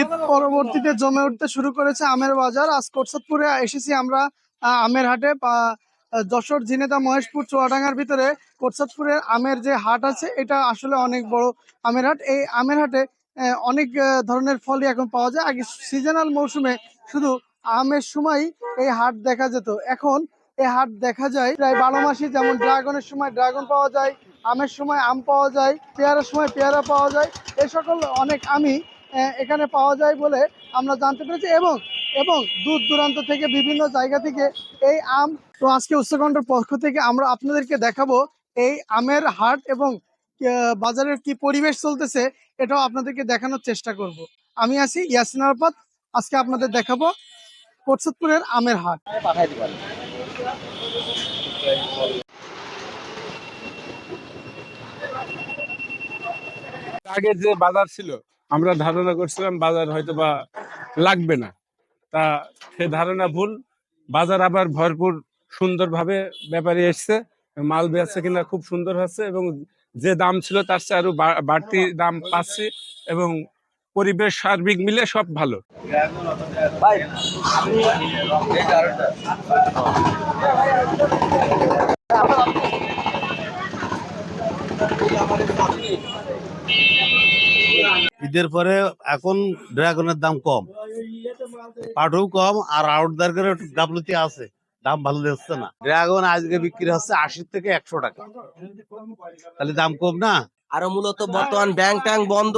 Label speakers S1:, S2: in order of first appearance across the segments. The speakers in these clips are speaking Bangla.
S1: ঈদ পরবর্তীতে জমে উঠতে শুরু করেছে আমের বাজার। আজ কোটসাদপুরে এসেছি আমরা আমের হাটে। যশোর, ঝিনেদা, মহেশপুর, চুয়াডাঙ্গার ভিতরে কোটসাদপুরের আমের যে হাট আছে, এটা আসলে অনেক বড় আমের হাট। এই আমের হাটে অনেক ধরনের ফলই এখন পাওয়া যায়। আগে সিজনাল মৌসুমে শুধু আমের সময় এই হাট দেখা যেত, এখন এই হাট দেখা যায় প্রায় 12 মাসই। যেমন ড্রাগনের সময় ড্রাগন পাওয়া যায়, আমের সময় আম পাওয়া যায়, পেয়ারার সময় পেয়ারা পাওয়া যায়। এই সকল অনেক আমই এখানে পাওয়া যায় বলে আমরা জানতে পেরেছি, এবং এবং দূর দূরান্ত থেকে বিভিন্ন জায়গা থেকে এই আম। তো আজকে উচ্চকণ্ঠের পক্ষ থেকে আমরা আপনাদেরকে দেখাবো এই আমের হাট এবং বাজারের কি পরিবেশ চলতেছে, এটাও আপনাদেরকে দেখানোর চেষ্টা করব। আমি আছি ইয়াসিন আরাফাত। আজকে আপনাদের দেখাবো কোটসাদপুরের আমের হাট।
S2: আগে যে বাজার ছিল আমরা ধারণা করছিলাম বাজার হয়তো বা লাগবে না, তা সে ধারণা ভুল। বাজার আবার ভরপুর, সুন্দরভাবে ব্যাপারী এসছে, মাল বেচছে কিনা খুব সুন্দর হচ্ছে, এবং যে দাম ছিল তার চেয়ে আরো বাড়তি দাম পাচ্ছি, এবং পরিবেশ সার্বিক মিলে সব ভালো।
S3: ঈদের পরে এখন ড্রাগনের দাম কম, পাটও কম, আর আউটদার একটু গাফলতি আছে, দাম ভালো দিচ্ছে না। ড্রাগন আজকে বিক্রি হচ্ছে 80 থেকে 100 টাকা, তাহলে দাম কম না।
S4: আরো মূলত বর্তমান ব্যাংক ট্যাঙ্ক বন্ধ,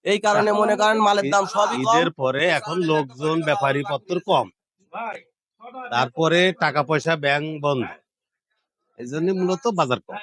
S4: এই কারণে মনে করেন মালের দাম সবই কম।
S3: ঈদের পরে এখন লোকজন ব্যাপারী পত্র কম, তারপরে টাকা পয়সা ব্যাংক বন্ধ, এই জন্য মূলত বাজার কম।